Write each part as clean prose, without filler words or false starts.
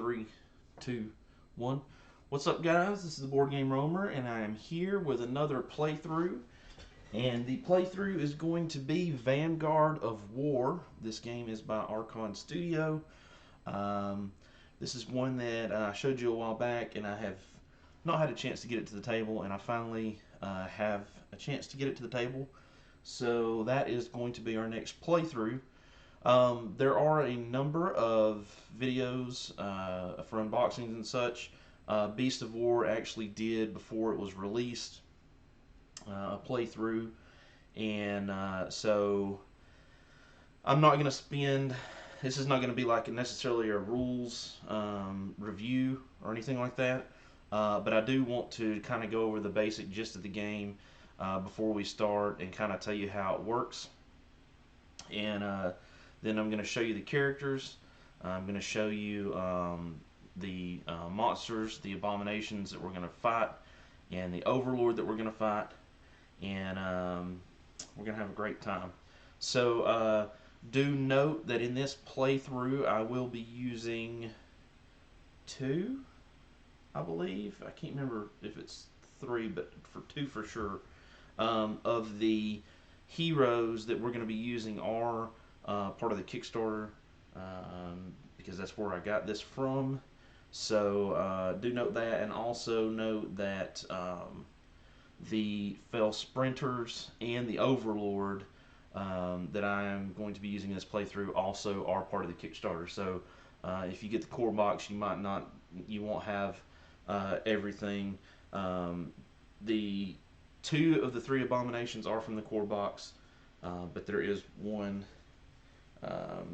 3, 2, 1. What's up, guys? This is the Board Game Roamer, and I am here with another playthrough. And the playthrough is going to be Vanguard of War. This game is by Archon Studio. This is one that I showed you a while back, and I have not had a chance to get it to the table, and I finally have a chance to get it to the table. So that is going to be our next playthrough. There are a number of videos for unboxings and such. Beast of War actually did, before it was released, a playthrough, and so I'm not going to spend, this is not going to be like necessarily a rules review or anything like that, but I do want to kind of go over the basic gist of the game before we start and kind of tell you how it works. And then I'm going to show you the characters. I'm going to show you the monsters, the abominations that we're going to fight, and the overlord that we're going to fight, and we're going to have a great time. So do note that in this playthrough I will be using 2, I believe. I can't remember if it's 3, but for 2 for sure. Of the heroes that we're going to be using are part of the Kickstarter, because that's where I got this from. So do note that, and also note that the Fell Sprinters and the Overlord that I am going to be using in this playthrough also are part of the Kickstarter. So if you get the core box, you won't have everything. The 2 of the 3 abominations are from the core box, but there is one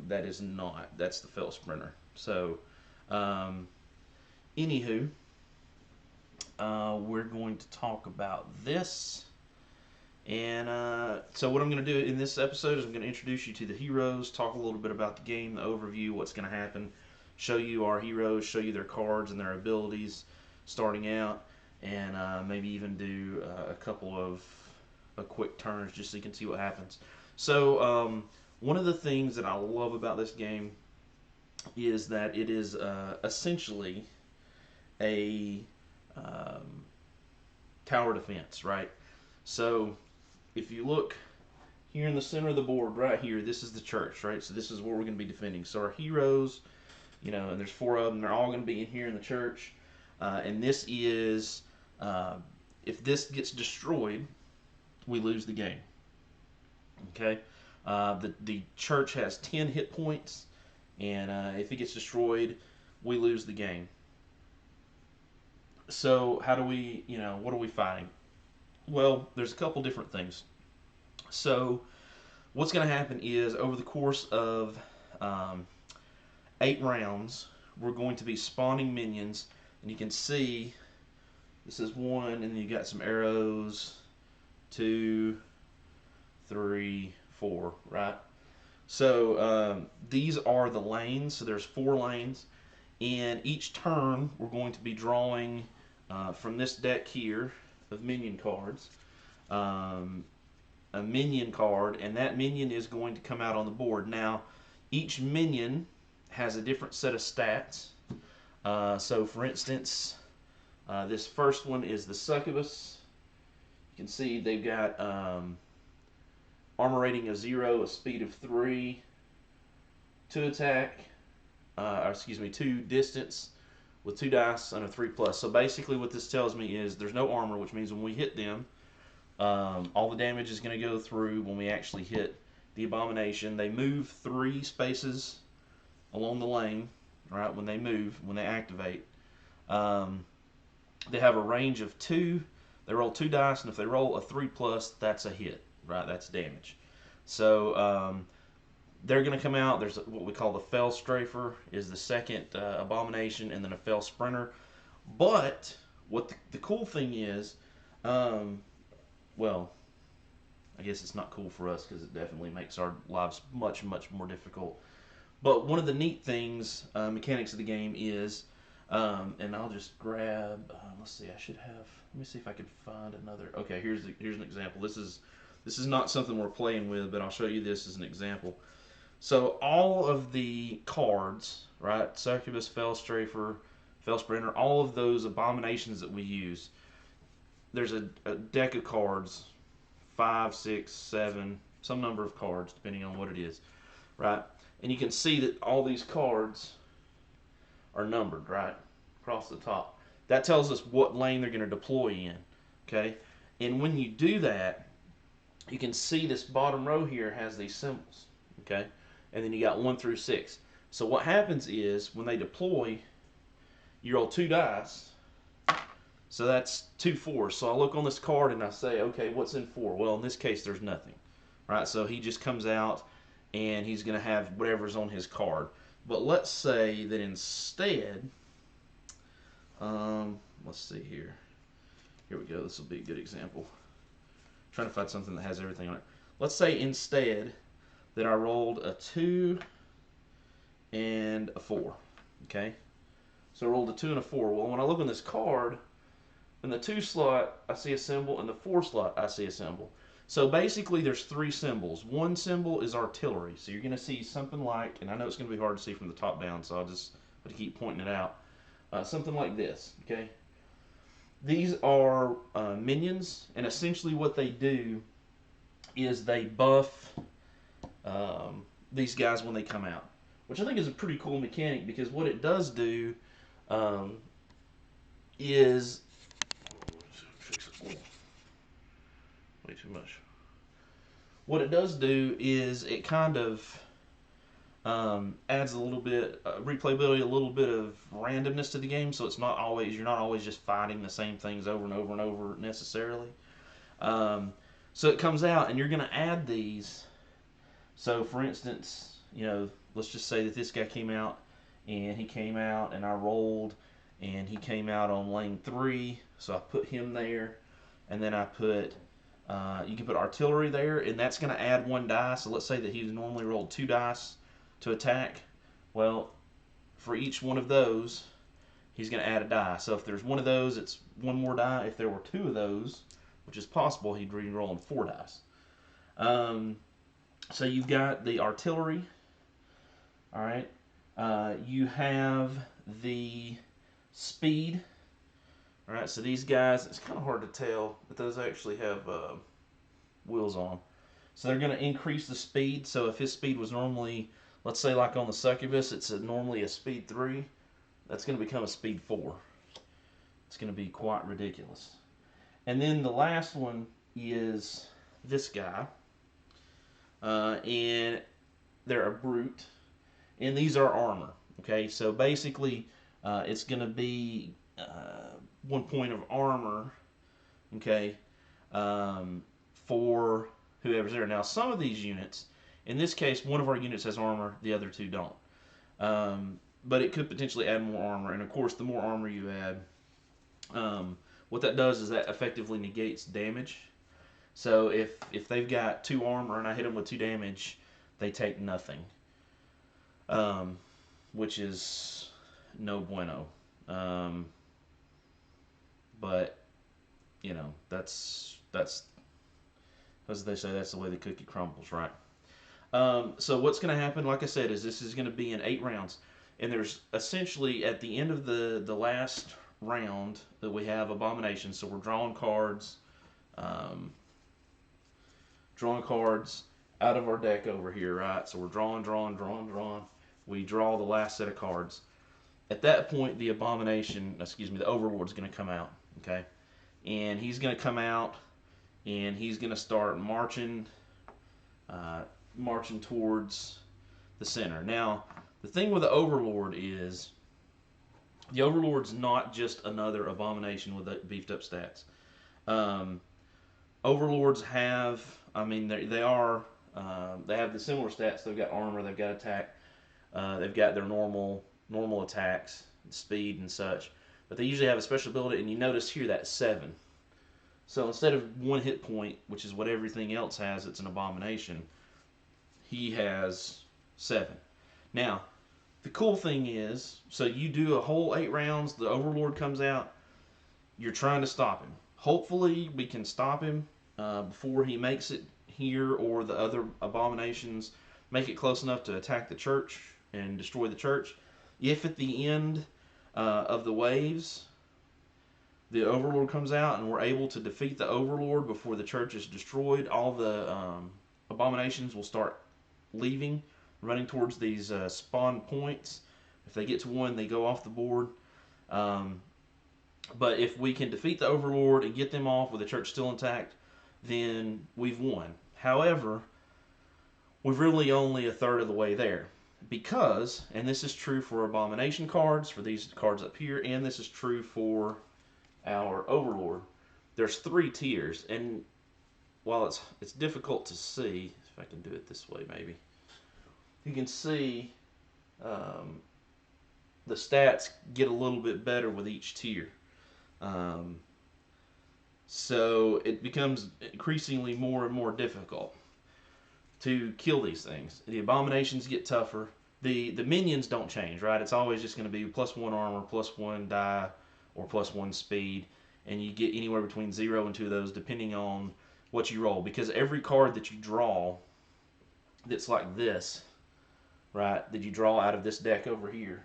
that is not. That's the Fell Sprinter. So anywho, we're going to talk about this. And so what I'm going to do in this episode is I'm going to introduce you to the heroes, talk a little bit about the game, the overview, what's going to happen, show you our heroes, show you their cards and their abilities starting out, and maybe even do a couple of quick turns just so you can see what happens. So one of the things that I love about this game is that it is essentially a tower defense, right? So if you look here in the center of the board right here, this is the church, right? So this is where we're going to be defending. So our heroes, and there's 4 of them, they're all going to be in here in the church. And this is, if this gets destroyed, we lose the game. Okay? The church has 10 hit points, and if it gets destroyed, we lose the game. So how do we, what are we fighting? Well, there's a couple different things. So what's going to happen is over the course of 8 rounds, we're going to be spawning minions, and you can see this is 1, and then you got some arrows, 2, 3, 4, right? So these are the lanes. So there's 4 lanes, and each turn we're going to be drawing from this deck here of minion cards a minion card, and that minion is going to come out on the board. Now each minion has a different set of stats. So for instance, this first one is the Succubus. You can see they've got armor rating of 0, a speed of 3, 2 attack, 2 distance with 2 dice and a 3+. So basically what this tells me is there's no armor, which means when we hit them, all the damage is going to go through when we actually hit the abomination. They move 3 spaces along the lane, right, when they activate. They have a range of 2. They roll 2 dice, and if they roll a 3+, that's a hit, right? That's damage. So they're going to come out. There's what we call the Fell Strafer is the second abomination, and then a Fell Sprinter. But what the cool thing is, well, I guess it's not cool for us because it definitely makes our lives much, much more difficult. But one of the neat things, mechanics of the game is, and I'll just grab, let's see, let me see if I can find another. Okay, here's an example. This is not something we're playing with, but I'll show you this as an example. So all of the cards, right? Succubus, Fellstrafer, Fellsprinter, all of those abominations that we use. There's a deck of cards, 5, 6, 7, some number of cards, depending on what it is, right? And you can see that all these cards are numbered, right? Across the top. That tells us what lane they're going to deploy in, okay? And when you do that, you can see this bottom row here has these symbols, okay? And then you got 1 through 6. So what happens is when they deploy, you roll 2 dice. So that's 2 4s. So I look on this card and I say, okay, what's in 4? Well, in this case, there's nothing, right? So he just comes out and he's going to have whatever's on his card. But let's say that instead, let's see here. Here we go. This will be a good example. I'm trying to find something that has everything on it. Let's say instead that I rolled a 2 and a 4. Okay? So I rolled a 2 and a 4. Well, when I look on this card, in the 2 slot, I see a symbol. In the 4 slot, I see a symbol. So basically, there's 3 symbols. One symbol is artillery. So you're going to see something like, and I know it's going to be hard to see from the top down, so I'll just have to keep pointing it out. Something like this, okay? These are minions, and essentially what they do is they buff these guys when they come out, which I think is a pretty cool mechanic, because what it does do is way too much. What it does do is it kind of adds a little bit replayability, a little bit of randomness to the game. So it's not always, you're not always just fighting the same things over and over and over necessarily. So it comes out and you're going to add these. So for instance, you know, let's just say that this guy came out and I rolled and he came out on lane 3. So I put him there, and then I put you can put artillery there, and that's going to add 1 die. So let's say that he's normally rolled 2 dice to attack. Well, for each one of those, he's going to add a die. So if there's one of those, it's 1 more die. If there were 2 of those, which is possible, he'd be rolling 4 dice. So you've got the artillery. All right. You have the speed. All right. So these guys, it's kind of hard to tell, but those actually have wheels on. So they're going to increase the speed. So if his speed was normally, let's say like on the succubus, it's normally a speed 3. That's going to become a speed 4. It's going to be quite ridiculous. And then the last one is this guy. And they're a brute. And these are armor. Okay, so basically it's going to be 1 point of armor, okay, for whoever's there. Now, some of these units, in this case, one of our units has armor, the other 2 don't. But it could potentially add more armor. And, of course, the more armor you add, what that does is that effectively negates damage. So if they've got 2 armor and I hit them with 2 damage, they take nothing, which is no bueno. But you know, that's as they say, that's the way the cookie crumbles, right? So what's going to happen, like I said, is this is going to be in 8 rounds, and there's essentially at the end of the last round that we have abominations. So we're drawing cards. Drawing cards out of our deck over here, right? So we're drawing. We draw the last set of cards. At that point, the abomination, the overlord's going to come out, okay? And he's going to come out, and he's going to start marching towards the center. Now, the thing with the overlord is, the overlord's not just another abomination with beefed up stats. Overlords have, I mean, they have the similar stats. They've got armor, they've got attack, they've got their normal attacks, speed and such. But they usually have a special ability, and you notice here that's 7. So instead of 1 hit point, which is what everything else has, it's an abomination, he has 7. Now, the cool thing is, so you do a whole 8 rounds, the overlord comes out, you're trying to stop him. Hopefully we can stop him before he makes it here, or the other abominations make it close enough to attack the church and destroy the church. If at the end of the waves the Overlord comes out and we're able to defeat the Overlord before the church is destroyed, all the abominations will start leaving, running towards these spawn points. If they get to one, they go off the board. But if we can defeat the Overlord and get them off with the church still intact, then we've won. However, we're really only a third of the way there. Because, and this is true for abomination cards, for these cards up here, and this is true for our Overlord, there's 3 tiers. And while it's difficult to see, if I can do it this way maybe, you can see the stats get a little bit better with each tier. So it becomes increasingly more and more difficult to kill these things. The abominations get tougher. The minions don't change, right? It's always just going to be +1 armor, +1 die, or +1 speed, and you get anywhere between 0 and 2 of those depending on what you roll. Because every card that you draw that's like this, right, that you draw out of this deck over here,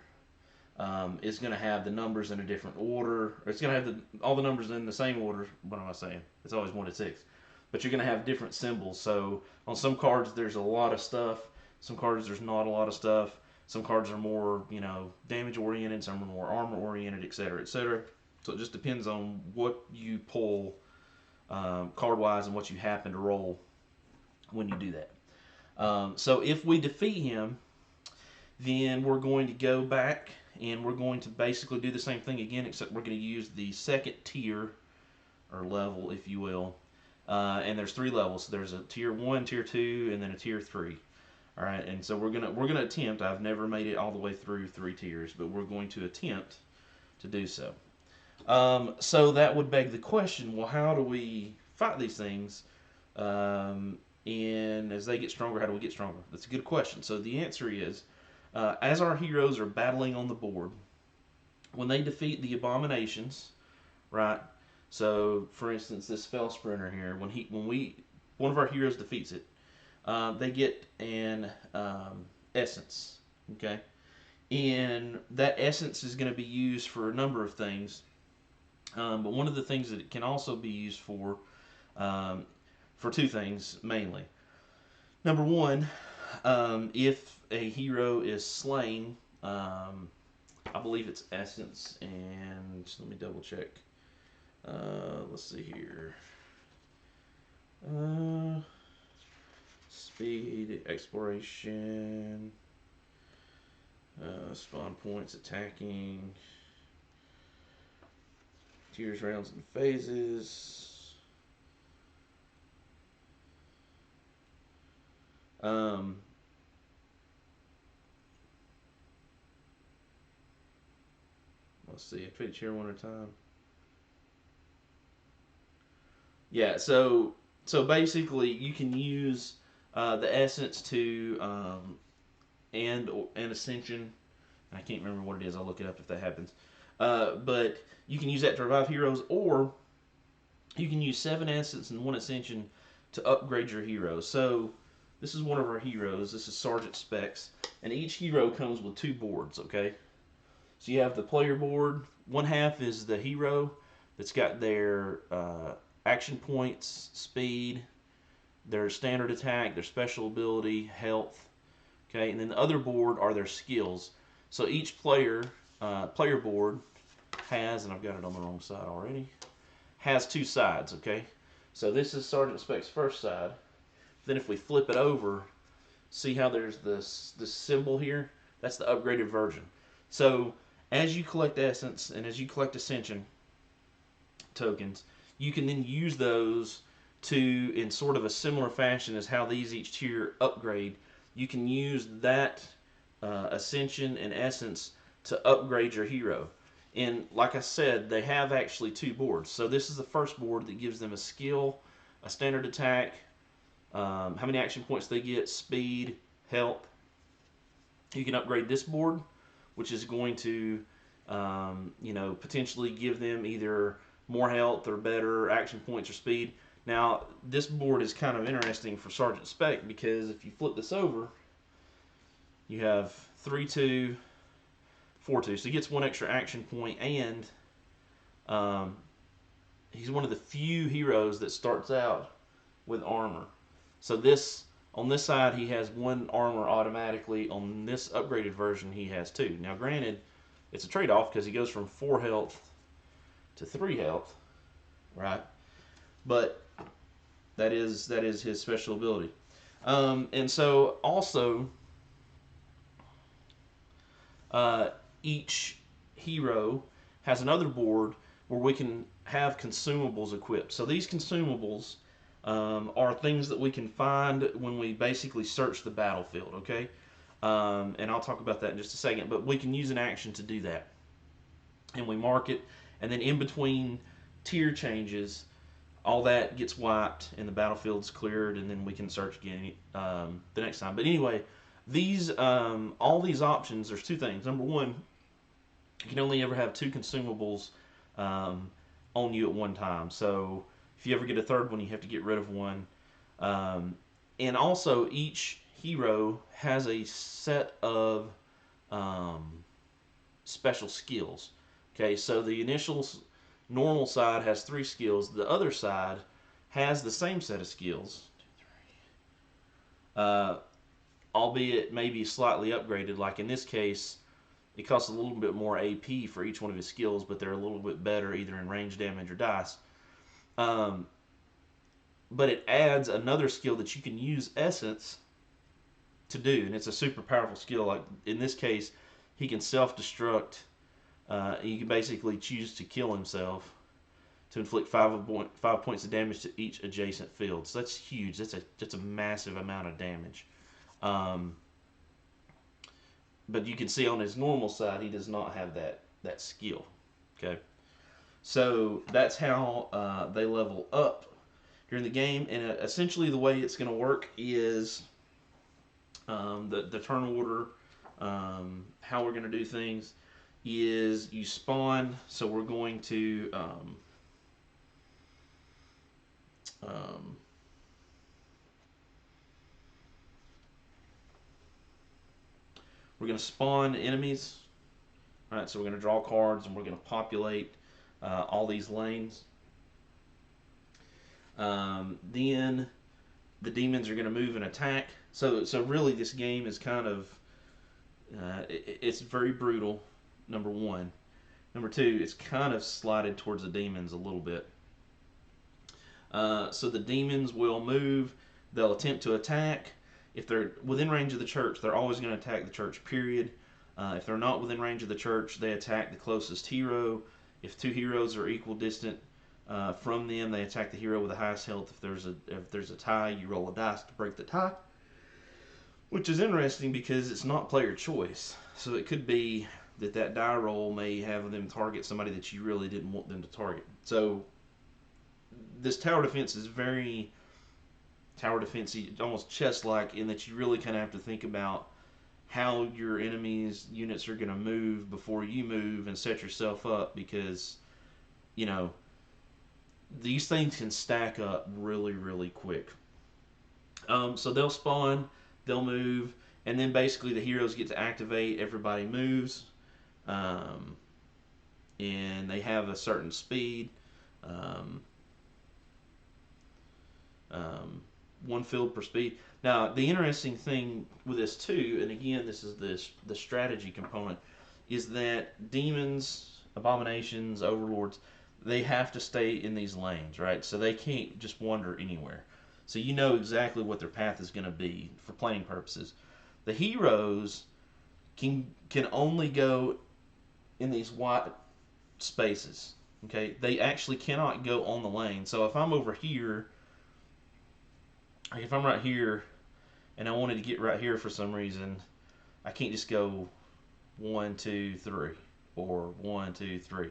is going to have the numbers in a different order. Or it's going to have all the numbers in the same order. What am I saying? It's always 1 to 6. But you're going to have different symbols. So on some cards there's a lot of stuff. Some cards there's not a lot of stuff. Some cards are more, damage oriented. Some are more armor oriented, etc., etc. So it just depends on what you pull card wise and what you happen to roll when you do that. So if we defeat him, then we're going to go back and we're going to basically do the same thing again, except we're going to use the second tier, or level, if you will. And there's 3 levels. So there's a tier 1, tier 2, and then a tier 3. All right, and so we're gonna attempt. I've never made it all the way through 3 tiers, but we're going to attempt to do so. So that would beg the question: well, how do we fight these things? And as they get stronger, how do we get stronger? That's a good question. So the answer is, as our heroes are battling on the board, when they defeat the abominations, right? So, for instance, this Spell Sprinter here, when one of our heroes defeats it, they get an essence, okay? And that essence is going to be used for a number of things. But one of the things that it can also be used for 2 things mainly. Number 1, if a hero is slain, I believe it's essence, and let me double check. Let's see here. Speed, exploration, spawn points, attacking, tiers, rounds, and phases. Let's see. I tweet here one at a time. Yeah. So basically, you can use the essence to and ascension. I can't remember what it is. I'll look it up if that happens. But you can use that to revive heroes, or you can use 7 essence and 1 ascension to upgrade your hero. So this is one of our heroes. This is Sergeant Specs, and each hero comes with 2 boards. Okay, so you have the player board. One half is the hero that's got their action points, speed, their standard attack, their special ability, health. Okay, and then the other board are their skills. So each player board has, and I've got it on the wrong side already, has 2 sides. Okay, so this is Sergeant Spec's first side. Then if we flip it over, see how there's this symbol here? That's the upgraded version. So as you collect essence and as you collect ascension tokens, you can then use those to, in sort of a similar fashion as how these each tier upgrade, you can use that ascension and essence to upgrade your hero. And like I said, they have actually 2 boards. So this is the first board that gives them a skill, a standard attack, how many action points they get, speed, health. You can upgrade this board, which is going to potentially give them either more health or better action points or speed. Now, this board is kind of interesting for Sergeant Spec because if you flip this over, You have 3-2, 4-2. So he gets one extra action point, and um, he's one of the few heroes that starts out with armor. So this on this side he has one armor automatically. On this upgraded version he has two. Now granted, it's a trade-off because he goes from 4 health to 3 health, right? But that is his special ability. And so also each hero has another board where we can have consumables equipped. So these consumables are things that we can find when we basically search the battlefield, okay? And I'll talk about that in just a second, but we can use an action to do that. And we mark it, and then in between tier changes, all that gets wiped and the battlefield's cleared, and then we can search again the next time. But anyway, these all these options, there's two things. Number one, you can only ever have 2 consumables on you at one time. So if you ever get a third one, you have to get rid of one. And also, each hero has a set of special skills. Okay, so the initial normal side has 3 skills. The other side has the same set of skills, albeit maybe slightly upgraded. Like in this case, it costs a little bit more AP for each one of his skills, but they're a little bit better either in range damage or dice. But it adds another skill that you can use Essence to do, and it's a super powerful skill. Like in this case, he can self-destruct. He can basically choose to kill himself to inflict 5 points of damage to each adjacent field. So that's huge. That's a massive amount of damage. But you can see on his normal side, he does not have that skill. Okay, so that's how they level up during the game. And essentially, the way it's going to work is the turn order. How we're going to do things is you spawn. So we're going to we're going to spawn enemies. All right, so we're going to draw cards and we're going to populate all these lanes. Then the demons are going to move and attack. So really, this game is kind of it's very brutal. Number one. Number two, it's kind of slided towards the demons a little bit. So the demons will move. They'll attempt to attack. If they're within range of the church, they're always going to attack the church, period. If they're not within range of the church, they attack the closest hero. If 2 heroes are equal distant from them, they attack the hero with the highest health. If there's a tie, you roll a dice to break the tie. Which is interesting because it's not player choice. So it could be that die roll may have them target somebody that you really didn't want them to target. So this tower defense is very tower defense-y, almost chess-like, in that you really kind of have to think about how your enemy's units are going to move before you move and set yourself up, because, you know, these things can stack up really, really quick. So they'll spawn, they'll move, and then basically the heroes get to activate. Everybody moves, and they have a certain speed. 1 field per speed. Now, the interesting thing with this too, and again, this is the strategy component, is that demons, abominations, overlords, they have to stay in these lanes, right? So they can't just wander anywhere. So you know exactly what their path is going to be for planning purposes. The heroes can only go in these white spaces. Okay, they actually cannot go on the lane. So if I'm over here, if I'm right here and I wanted to get right here for some reason, I can't just go 1, 2, 3 or 1, 2, 3.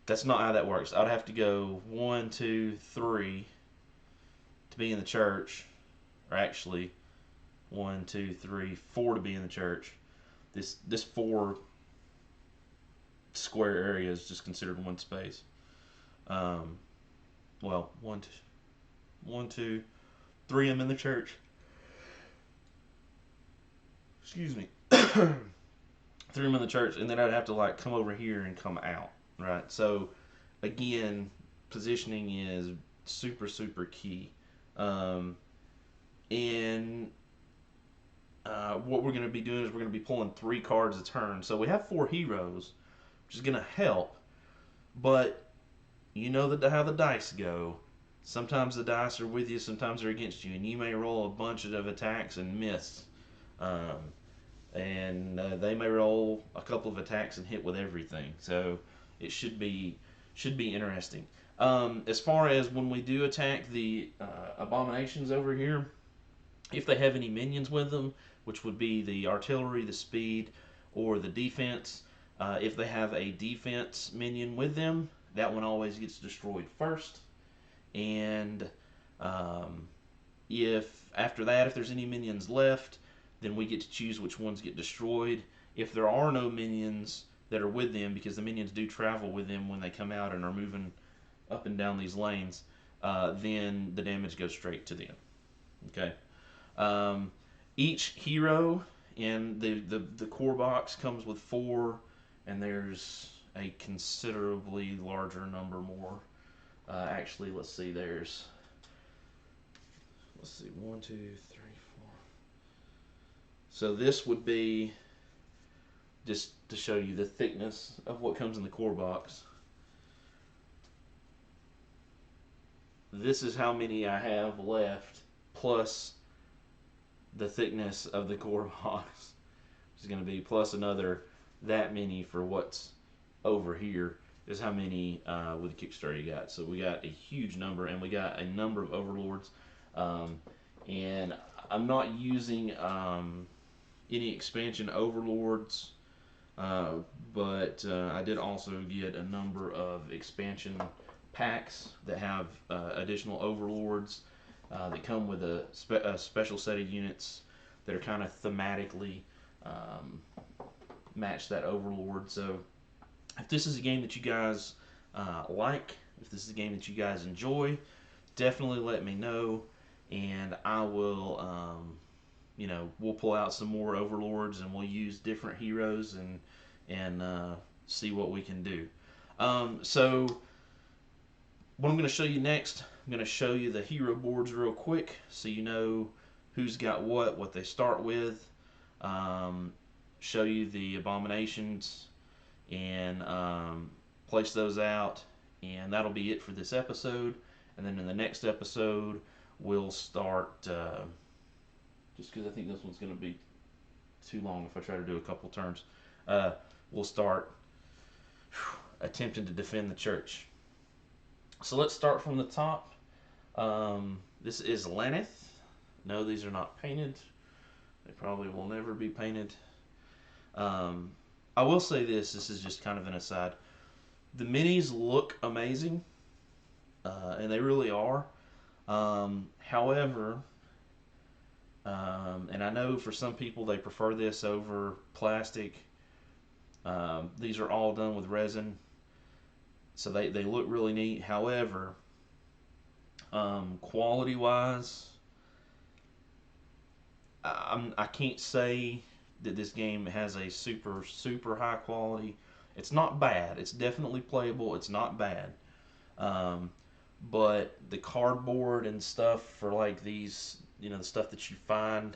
That's not how that works. I'd have to go 1, 2, 3 to be in the church, or actually 1, 2, 3, 4 to be in the church. This 4 square area is just considered one space. Well, 1, 2, 3 I'm in the church. Excuse me. threw them in the church, and then I'd have to like come over here and come out, right? So again, positioning is super super key. Um, and what we're going to be doing is we're going to be pulling 3 cards a turn. So we have 4 heroes, which is going to help. But you know how the dice go. Sometimes the dice are with you, sometimes they're against you, and you may roll a bunch of attacks and miss. Um, and they may roll a couple of attacks and hit with everything. So it should be interesting. As far as when we do attack the abominations over here, if they have any minions with them, which would be the artillery, the speed, or the defense, if they have a defense minion with them, that one always gets destroyed first. And um, if after that, if there's any minions left, then we get to choose which ones get destroyed. If there are no minions that are with them, because the minions do travel with them when they come out and are moving up and down these lanes, then the damage goes straight to them. Okay. Um, each hero in the core box comes with 4, and there's a considerably larger number more. Actually, let's see. Let's see, 1, 2, 3, 4. So this would be just to show you the thickness of what comes in the core box. This is how many I have left, plus the thickness of the core box, which is going to be plus another that many for what's over here. Is how many with Kickstarter you got. So we got a huge number, and we got a number of overlords. And I'm not using any expansion overlords, but I did also get a number of expansion packs that have additional overlords that come with a special set of units that are kind of thematically match that overlord. So if this is a game that you guys like, if this is a game that you guys enjoy, definitely let me know, and I will, we'll pull out some more overlords, and we'll use different heroes and see what we can do. So what I'm going to show you next, I'm going to show you the hero boards real quick, so you know who's got what they start with. Show you the abominations and place those out, and that'll be it for this episode. And then in the next episode we'll start just because I think this one's going to be too long if I try to do a couple turns. We'll start attempting to defend the church. So let's start from the top. This is Laneth. No, these are not painted. They probably will never be painted. I will say this is just kind of an aside. The minis look amazing, and they really are. However, and I know for some people they prefer this over plastic. These are all done with resin, so they look really neat. However, quality wise, I can't say that this game has a super super high quality. It's not bad. It's definitely playable. It's not bad. Um, but the cardboard and stuff for like these, the stuff that you find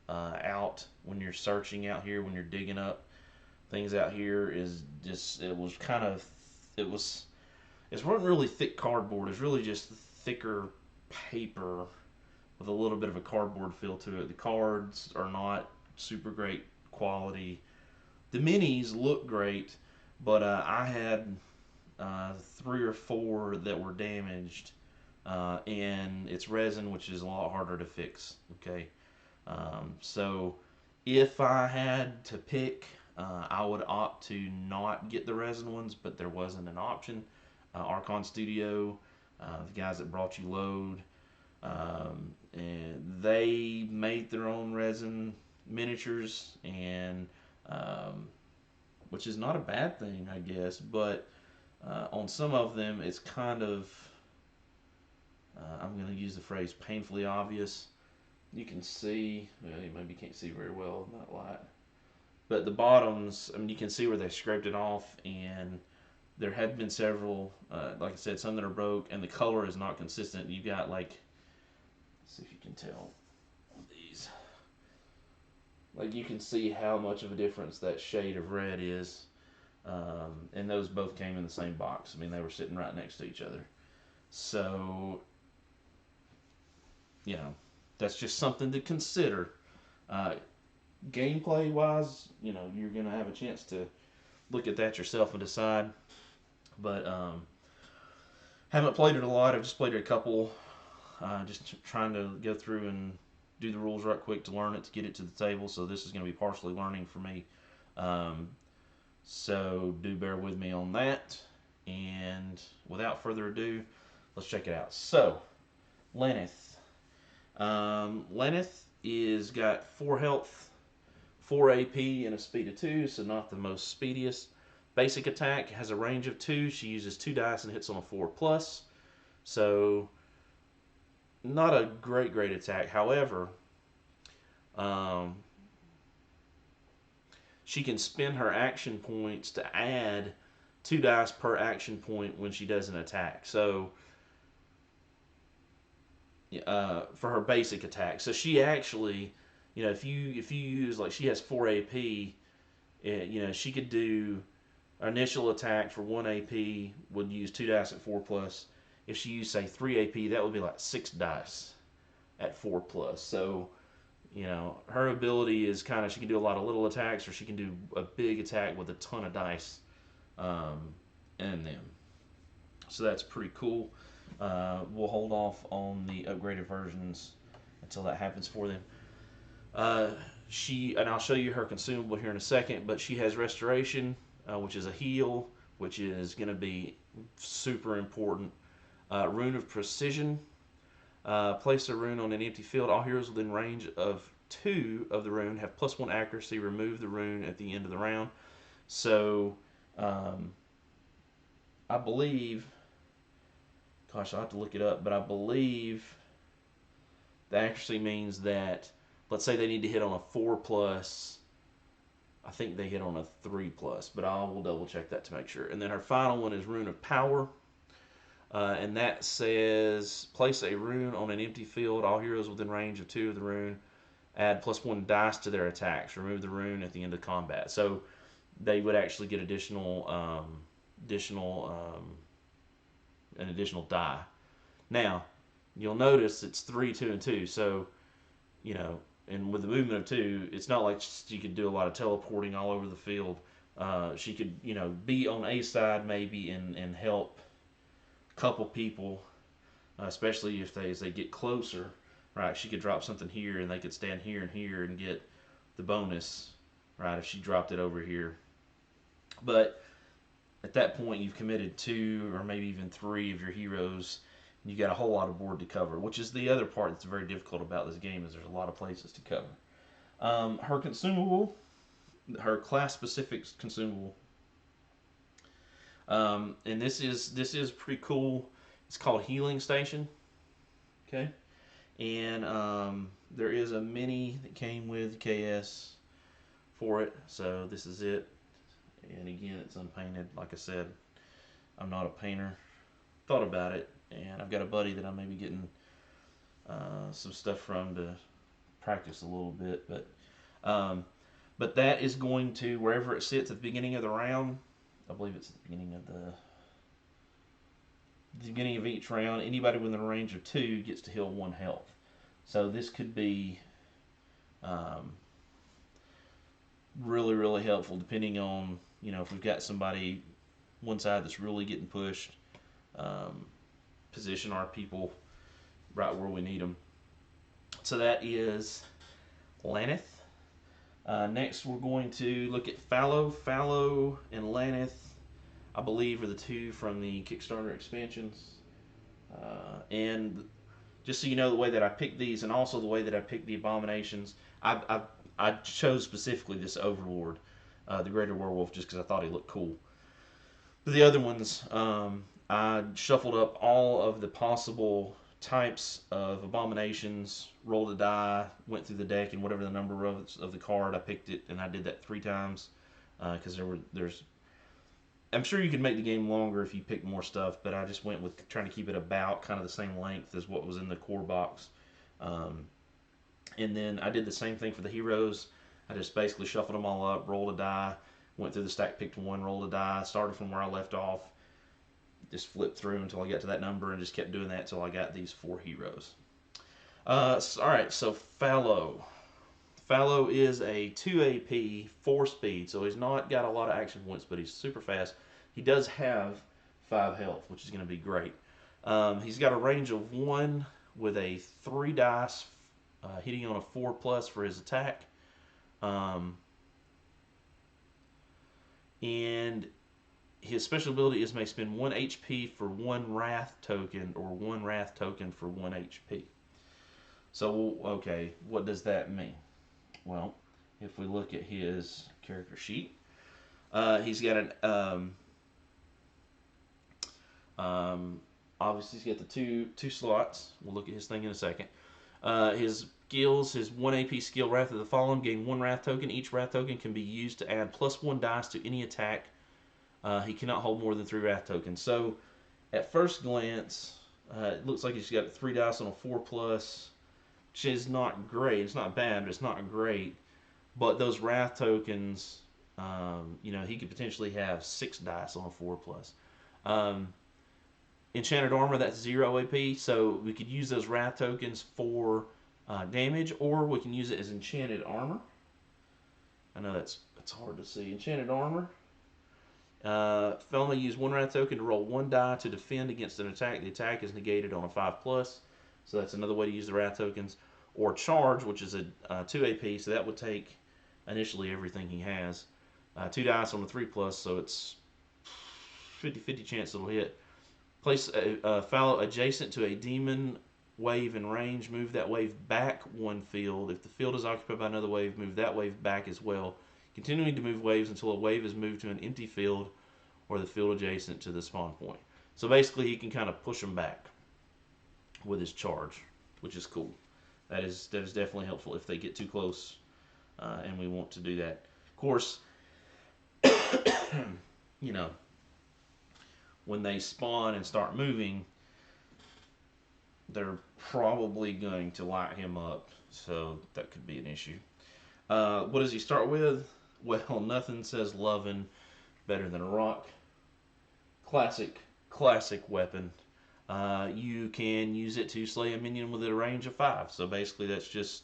out when you're searching out here, when you're digging up things out here, is just it wasn't really thick cardboard. It's really just thicker paper with a little bit of a cardboard feel to it. The cards are not super great quality. The minis look great, but I had 3 or 4 that were damaged, and it's resin, which is a lot harder to fix. Okay, so if I had to pick, I would opt to not get the resin ones, but there wasn't an option. Archon Studio, the guys that brought you load, and they made their own resin miniatures, and which is not a bad thing, I guess, but on some of them it's kind of, I'm going to use the phrase painfully obvious. You can see, well, you maybe can't see very well in that light, but the bottoms, I mean, you can see where they scraped it off, and there have been several, like I said, some that are broke, and the color is not consistent. You got like, let's see if you can tell these. Like you can see how much of a difference that shade of red is. And those both came in the same box. I mean, they were sitting right next to each other. So, you know, that's just something to consider. Uh, Gameplay wise, you know, you're going to have a chance to look at that yourself and decide. But haven't played it a lot. I've just played it a couple. Just trying to go through and do the rules right quick to learn it, to get it to the table. So this is going to be partially learning for me. So do bear with me on that. And without further ado, let's check it out. So, Lenneth. Lenneth is got 4 health, 4 AP, and a speed of 2, so not the most speediest. Basic attack has a range of 2. She uses 2 dice and hits on a 4+. So, not a great attack. However, she can spend her action points to add 2 dice per action point when she does an attack. So, for her basic attack. So she actually, you know, if you use, like, she has 4 AP, you know, she could do initial attack for 1 AP, would use 2 dice at 4+. If she used, say, 3 AP, that would be like 6 dice at 4+. So, you know, her ability is kind of, she can do a lot of little attacks, or she can do a big attack with a ton of dice in them. So that's pretty cool. We'll hold off on the upgraded versions until that happens for them. And I'll show you her consumable here in a second, but she has Restoration, which is a heal, which is going to be super important. Rune of Precision. Place a rune on an empty field. All heroes within range of 2 of the rune have +1 accuracy. Remove the rune at the end of the round. So, I believe, gosh, I'll have to look it up, but I believe the accuracy means that, let's say they need to hit on a 4+, I think they hit on a 3+, but I will double check that to make sure. And then her final one is Rune of Power. And that says, place a rune on an empty field. All heroes within range of 2 of the rune add +1 dice to their attacks. Remove the rune at the end of combat. So they would actually get an additional die. Now, you'll notice it's 3, 2, and 2. So, you know, and with the movement of 2, it's not like she could do a lot of teleporting all over the field. She could, you know, be on a side maybe and help couple people, especially if as they get closer, right? She could drop something here, and they could stand here and here and get the bonus, right? If she dropped it over here, but at that point, you've committed 2 or maybe even 3 of your heroes, and you got a whole lot of board to cover, which is the other part that's very difficult about this game, is there's a lot of places to cover. Her consumable, her class-specific consumable. And this is pretty cool. It's called Healing Station. Okay, and there is a mini that came with KS for it. So this is it. And again, it's unpainted. Like I said, I'm not a painter. Thought about it, and I've got a buddy that I may be getting some stuff from to practice a little bit. But that is going to, wherever it sits at the beginning of the round, I believe it's at the beginning of each round, anybody within a range of 2 gets to heal 1 health. So this could be really helpful, depending on, you know, if we've got somebody one side that's really getting pushed, position our people right where we need them. So that is Lanneth. Next, we're going to look at Fallow. Fallow and Lanneth, I believe, are the 2 from the Kickstarter expansions. And just so you know, the way that I picked these, and also the way that I picked the abominations, I chose specifically this Overlord, the Greater Werewolf, just because I thought he looked cool. But the other ones, I shuffled up all of the possible types of abominations, rolled a die, went through the deck, and whatever the number of the card, I picked it, and I did that 3 times because there's. I'm sure you could make the game longer if you picked more stuff, but I just went with trying to keep it about kind of the same length as what was in the core box. And then I did the same thing for the heroes. I just basically shuffled them all up, rolled a die, went through the stack, picked one, rolled a die, started from where I left off, just flipped through until I got to that number, and just kept doing that until I got these 4 heroes. Alright, so Fallow. Fallow is a 2 AP, 4 speed, so he's not got a lot of action points, but he's super fast. He does have 5 health, which is going to be great. He's got a range of 1 with a 3 dice, hitting on a 4+ for his attack. And his special ability is may spend 1 HP for 1 Wrath token, or 1 Wrath token for 1 HP. So, okay, what does that mean? Well, if we look at his character sheet, he's got an obviously he's got the two slots. We'll look at his thing in a second. His skills, his 1 AP skill, Wrath of the Fallen, gain 1 Wrath token. Each Wrath token can be used to add +1 dice to any attack. He cannot hold more than 3 Wrath tokens. So, at first glance, it looks like he's got 3 dice on a 4+, which is not great. It's not bad, but it's not great. But those Wrath tokens, he could potentially have 6 dice on a 4+. Enchanted Armor, that's 0 AP, so we could use those Wrath tokens for damage, or we can use it as Enchanted Armor. I know that's hard to see. Enchanted Armor. Felony use 1 Wrath token to roll 1 die to defend against an attack. The attack is negated on a 5+, so that's another way to use the Wrath tokens. Or Charge, which is a 2 AP, so that would take initially everything he has. 2 dice on a 3+, so it's 50-50 chance it'll hit. Place a Fallow adjacent to a demon wave in range. Move that wave back 1 field. If the field is occupied by another wave, move that wave back as well. Continuing to move waves until a wave is moved to an empty field or the field adjacent to the spawn point. So basically he can kind of push them back with his charge, which is cool. That is definitely helpful if they get too close and we want to do that. Of course, when they spawn and start moving, they're probably going to light him up, so that could be an issue. What does he start with? Well, nothing says loving better than a rock. Classic weapon. You can use it to slay a minion with a range of 5. So basically that's just,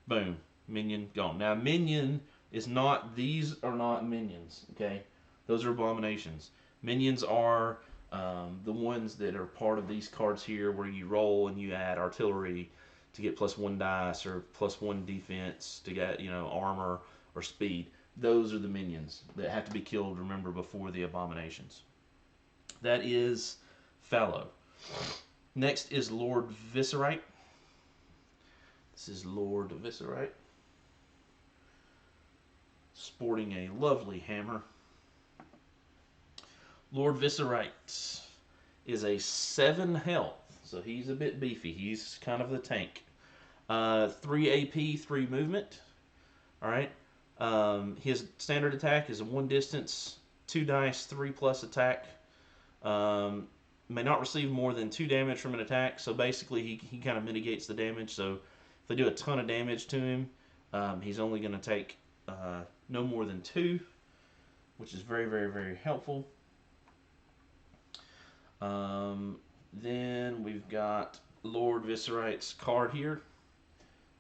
boom, minion gone. Now minion is not, these are not minions, okay? Those are abominations. Minions are the ones that are part of these cards here where you roll and you add artillery to get +1 dice or +1 defense to get, armor or speed. Those are the minions that have to be killed, remember, before the abominations. That is Fallow. Next is Lord Viscerite. This is Lord Viscerite, sporting a lovely hammer. Lord Viscerite is a 7 health, so he's a bit beefy. He's kind of the tank. 3 AP, 3 movement. Alright. His standard attack is a 1 distance, 2 dice, 3+ attack. May not receive more than 2 damage from an attack, so basically he kind of mitigates the damage. So if they do a ton of damage to him, he's only going to take no more than 2, which is very, very, very helpful. Then we've got Lord Viscerite's card here.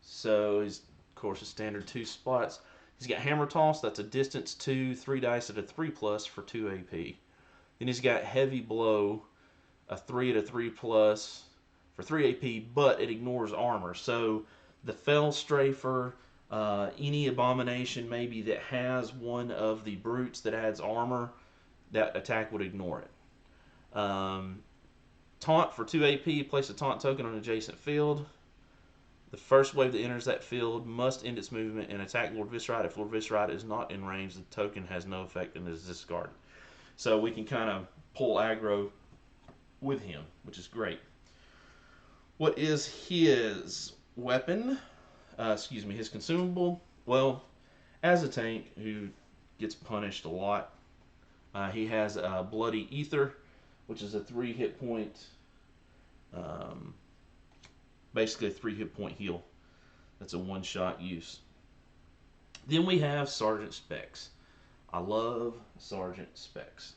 So he's, of course, a standard 2 spots. He's got Hammer Toss, that's a distance 2, 3 dice at a 3+ for 2 AP. Then he's got Heavy Blow, a 3 at a 3+ for 3 AP, but it ignores armor. So the Fell Strafer, any abomination maybe that has one of the brutes that adds armor, that attack would ignore it. Taunt for 2 AP, place a taunt token on an adjacent field. The first wave that enters that field must end its movement and attack Lord Viscerite. If Lord Viscerite is not in range, the token has no effect and is discarded. So we can kind of pull aggro with him, which is great. What is his weapon? Excuse me, his consumable? Well, as a tank who gets punished a lot, he has a Bloody Ether, which is a 3 hit point, um, basically a 3 hit point heal. That's a one-shot use. Then we have Sergeant Specs. I love Sergeant Specs.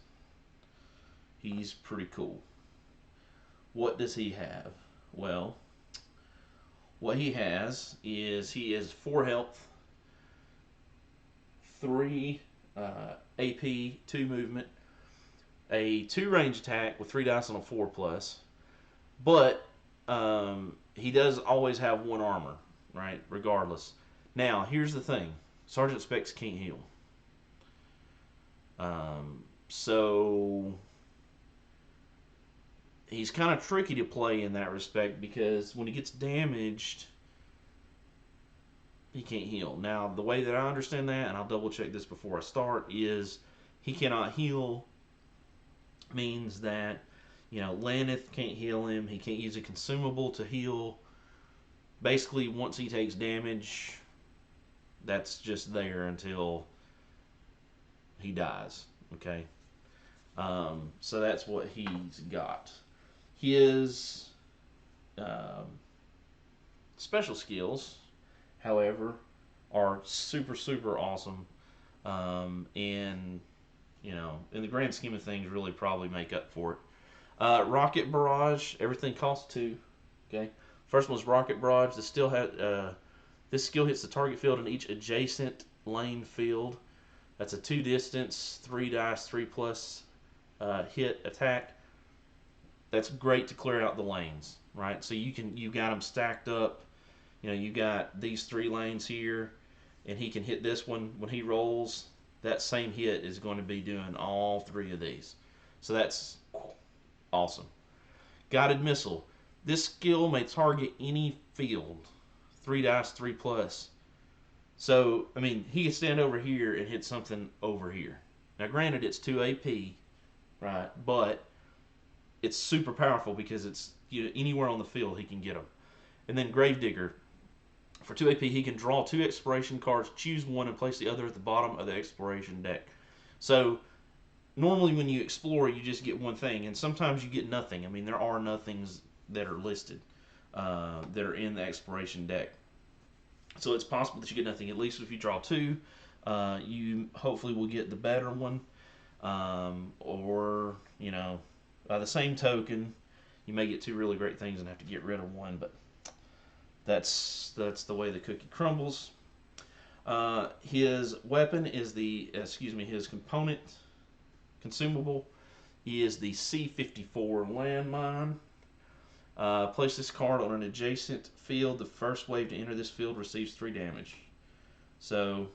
He's pretty cool. What does he have? Well, what he has is he is 4 health, 3 AP, 2 movement, a 2 range attack with 3 dice on a 4 plus, but he does always have 1 armor, right? Regardless. Now, here's the thing: Sergeant Specs can't heal. So he's kind of tricky to play in that respect because when he gets damaged, he can't heal. Now, the way that I understand that, and I'll double check this before I start, is he cannot heal means that, Laneth can't heal him. He can't use a consumable to heal. Basically, once he takes damage, that's just there until he dies. Okay? So that's what he's got. His special skills, however, are super, super awesome. And, in the grand scheme of things, really probably make up for it. Rocket Barrage, everything costs 2. Okay. First one was Rocket Barrage. This skill hits the target field in each adjacent lane field. That's a 2 distance, 3 dice, 3 plus hit attack. That's great to clear out the lanes, right? So you got them stacked up. You got these 3 lanes here, and he can hit this one when he rolls. That same hit is going to be doing all 3 of these. So that's awesome. Guided Missile. This skill may target any field. 3 dice, 3 plus. So, he can stand over here and hit something over here. Now, granted, it's 2 AP, right? But it's super powerful because it's anywhere on the field he can get them. And then Gravedigger. For 2 AP, he can draw 2 exploration cards, choose one, and place the other at the bottom of the exploration deck. So, normally when you explore, you just get one thing, and sometimes you get nothing. There are nothings that are listed that are in the exploration deck. So it's possible that you get nothing. At least if you draw 2, you hopefully will get the better one. Or, by the same token, you may get 2 really great things and have to get rid of one, but that's the way the cookie crumbles. His weapon is his consumable is the C-54 landmine. Place this card on an adjacent field. The first wave to enter this field receives 3 damage. So,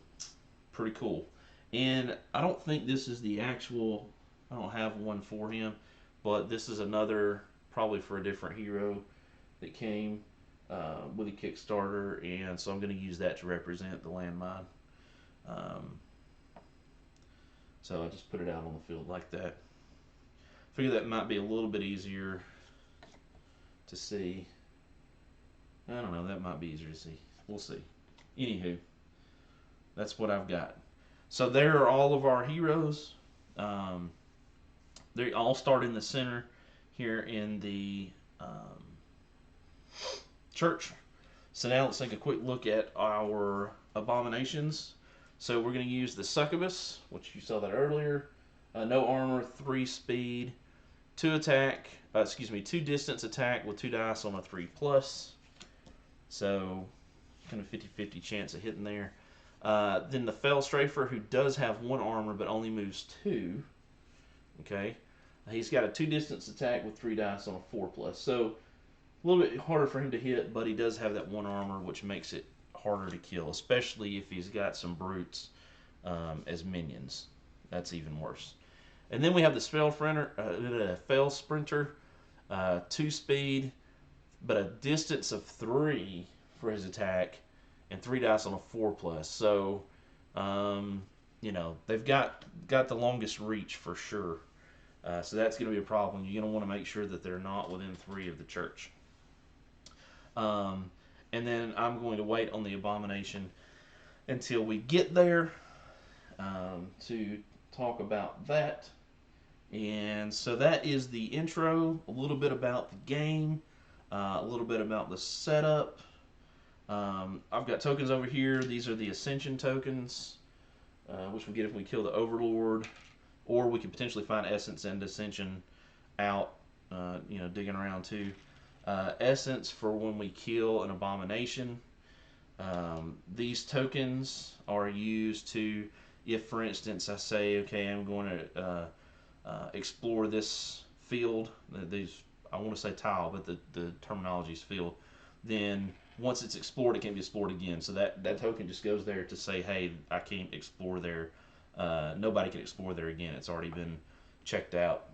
pretty cool. And I don't think this is the actual, I don't have one for him, but this is another, probably for a different hero that came with a Kickstarter, and so I'm going to use that to represent the landmine. So I just put it out on the field like that. Figure that might be a little bit easier to see. I don't know, that might be easier to see. We'll see. Anywho, that's what I've got. So there are all of our heroes. They all start in the center here in the church. So now let's take a quick look at our abominations. So we're going to use the succubus, which you saw that earlier. No armor, 3 speed, 2 distance attack with 2 dice on a 3 plus. So kind of 50-50 chance of hitting there. Then the Fell Strafer, who does have 1 armor but only moves 2. Okay, he's got a 2 distance attack with 3 dice on a 4 plus. So a little bit harder for him to hit, but he does have that 1 armor, which makes it harder to kill, especially if he's got some brutes as minions. That's even worse. And then we have the Fell Sprinter, 2 speed, but a distance of 3 for his attack, and 3 dice on a 4 plus. So, they've got the longest reach for sure. So that's going to be a problem. You're going to want to make sure that they're not within 3 of the church. Um, and then I'm going to wait on the abomination until we get there to talk about that. And so that is the intro, a little bit about the game, a little bit about the setup. I've got tokens over here. These are the Ascension tokens, which we get if we kill the Overlord, or we could potentially find Essence and Ascension out, digging around too. Essence for when we kill an abomination. These tokens are used to, if for instance I say, okay, I'm going to explore this field, these, I want to say tile, but the terminology is field, then once it's explored, it can be explored again. So that token just goes there to say, hey, I can't explore there. Nobody can explore there again. It's already been checked out.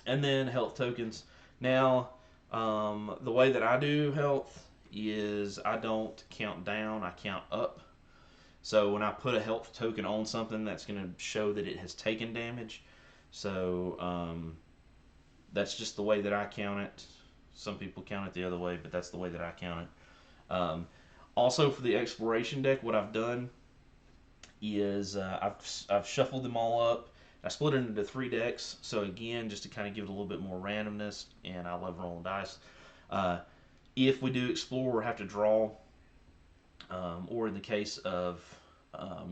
And then health tokens. Now, the way that I do health is I don't count down, I count up. So when I put a health token on something, that's going to show that it has taken damage. So that's just the way that I count it. Some people count it the other way, but that's the way that I count it. Also, for the exploration deck, what I've done is I've shuffled them all up. I split it into 3 decks. So again, just to kind of give it a little bit more randomness, and I love rolling dice. If we do explore or have to draw, or in the case of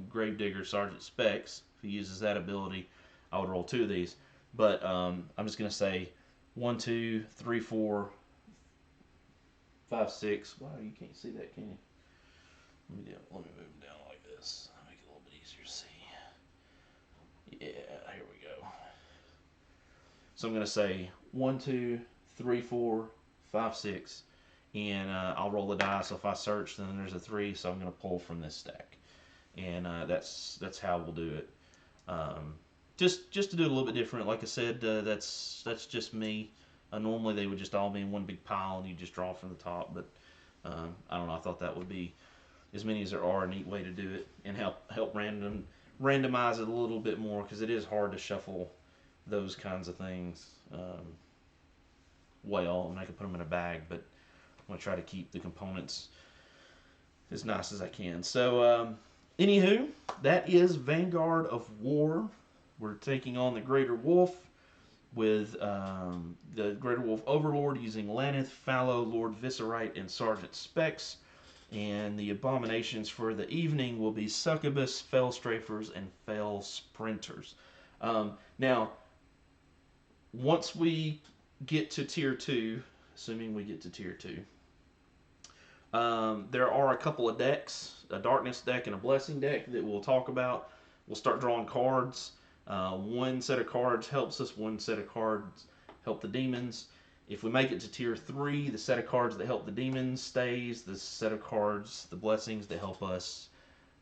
Gravedigger Sergeant Specs, if he uses that ability, I would roll 2 of these. But I'm just going to say 1, 2, 3, 4, 5, 6. Wow, you can't see that, can you? Let me move it down like this. Make it a little bit easier to see. Yeah, here we go. So I'm going to say 1, 2, 3, 4, 5, 6, and I'll roll the die. So if I search, then there's a 3. So I'm going to pull from this stack, and that's how we'll do it. Just to do it a little bit different. Like I said, that's just me. Normally they would just all be in one big pile, and you just draw from the top. But I don't know. I thought that would be, as many as there are, a neat way to do it, and help randomize it a little bit more, because it is hard to shuffle those kinds of things. Well, and I can put them in a bag, but I'm going to try to keep the components as nice as I can. So, anywho, that is Vanguard of War. We're taking on the Greater Wolf with the Greater Wolf Overlord using Laneth, Fallow, Lord Viscerite, and Sergeant Specs. And the abominations for the evening will be Succubus, Fell Strafers, and Fell Sprinters. Now, once we get to Tier 2, assuming we get to Tier 2, there are a couple of decks, a Darkness deck and a Blessing deck, that we'll talk about. We'll start drawing cards. One set of cards helps us, one set of cards help the demons. If we make it to Tier 3, the set of cards that help the demons stays. The set of cards, the blessings that help us,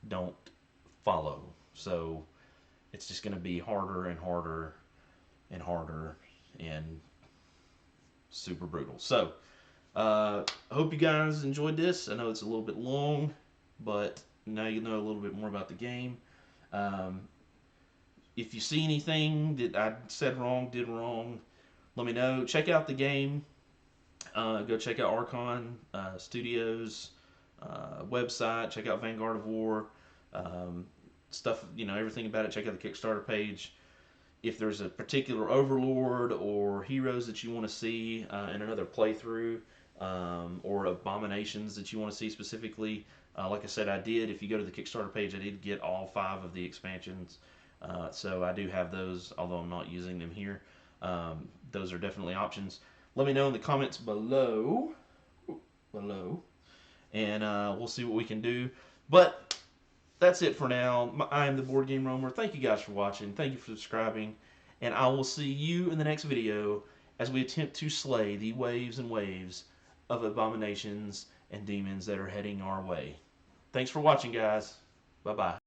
don't follow. So it's just going to be harder and harder and harder and super brutal. So I hope you guys enjoyed this. I know it's a little bit long, but now you know a little bit more about the game. If you see anything that I said wrong, did wrong, let me know. Check out the game. Go check out Archon Studios website. Check out Vanguard of War. Stuff, everything about it. Check out the Kickstarter page. If there's a particular Overlord or heroes that you want to see in another playthrough, or abominations that you want to see specifically, like I said, I did. If you go to the Kickstarter page, I did get all 5 of the expansions. So I do have those, although I'm not using them here. Those are definitely options. Let me know in the comments below, and we'll see what we can do. But that's it for now. I am the Board Game Roamer. Thank you guys for watching. Thank you for subscribing. And I will see you in the next video as we attempt to slay the waves and waves of abominations and demons that are heading our way. Thanks for watching, guys. Bye-bye.